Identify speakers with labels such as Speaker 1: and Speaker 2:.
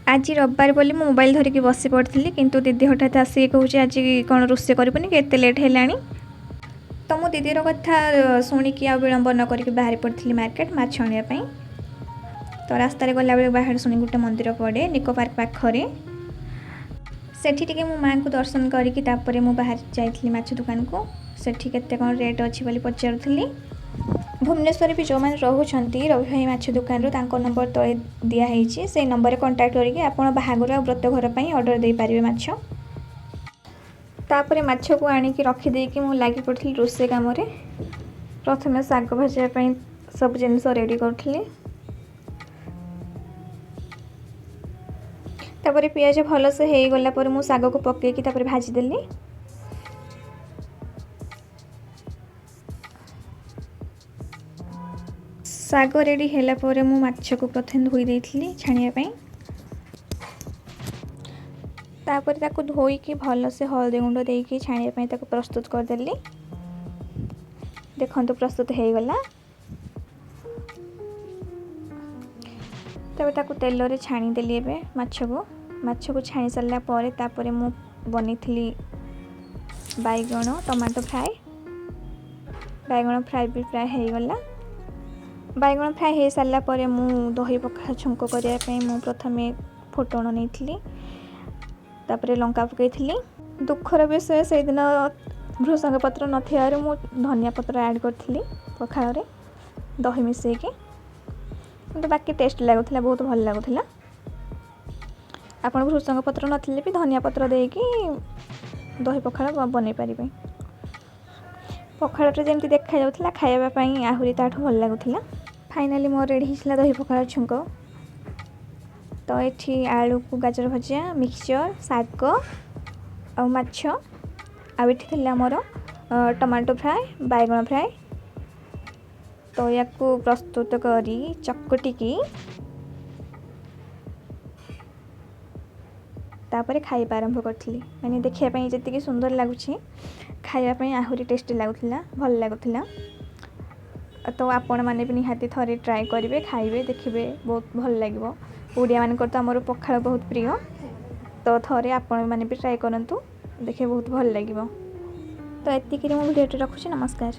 Speaker 1: आज रविवार बोली मु मोबाइल धरिकी बसी पड़ी किंतु दीदी हठात आसिक कहूँ आज कौन रोषे करबुनि कि एत लेट है तो मु दीदीर कथा शुणिकी आ विलंब न करके बाहरी पड़ी मार्केट माछ आने तो रास्त गला बेले बाहर शुणी गोटे मंदिर पड़े निको पार्क पाखरे सेठी टिके मो माँ को दर्शन करके तापर मु बाहर जाइली माछ दुकान को सेठी केते कौन रेट अच्छी बोली पचारुथली। भुवनेश्वर भी जो मैंने रोचान रवि भाई माछ दुकान नंबर तले दिखाई से नंबर कंटाक्ट करके आपड़ बाहागर आ व्रत घर पर ऑर्डर दे पारे माछ। तापर माछ को आणिकी रखिदेकी मु लगी पड़ी रोषे कम प्रथम शाग भाजापी सब जिनस रेडी करी तापर पियाज भलसे हो गला पर मु शाग को पकईकी तापर भाजीदेली। शाग रेडी है पर मु माछ को प्रथम धोई देइथिली छाणिया तापर ताको धोईकी भलसे हल्दी गुंड देकी छाणिया ताको प्रस्तुत करदेली। देखंतु प्रस्तुत हो गला तबे ताको तेल रे छाणी देली एबे माछ को छाणी सारला परे तापर मु बनेइथिली बैगण टमाटो फ्राए। बैगण फ्राए भी फ्राए हो गला। बैगण फ्राए हो सारा पर मु दही पखाल छुंक करने मु प्रथमे फुटण नहीं तापर लंका पकईली। दुखर विषय से दिन भृषंग पत्र नथियार मु धनिया पत्र ऐड करी पखाल रे दही मिसेकी तो बाकी टेस्ट लगुला बहुत भल लगुला। आपन भृषंग पत्र नथिले भी धनिया पत्र देकी दही पखाल बनै पारिबे। पखालटे जमी देखा जाउथला खाइबा पई आहुरी ताठू भल लगुला। फाइनाली मोर रेडी होइछला दही पखाल छुंक तो ये आलू को गाजर भजा मिक्सचर शाग आ माछ आठी मोर टमाटो फ्राए बैगण फ्राए तो या प्रस्तुत करी चकटिकी तापर खाइबा आरंभ करी मैंने देखापी जी सुंदर लगुच खाइबापी आहुरी टेस्टी लगुला भल लगुला। तो आपण मैंने भी निहाती थरे ट्राए करेंगे खाइबे देखिए बहुत भल लगे। ओडिया मान तो आमर पखाल बहुत प्रिय तो थरे आपण मैंने भी ट्राए करूँ देखिए बहुत भल लगे। तो एतिक वीडियो रखुच्छी नमस्कार।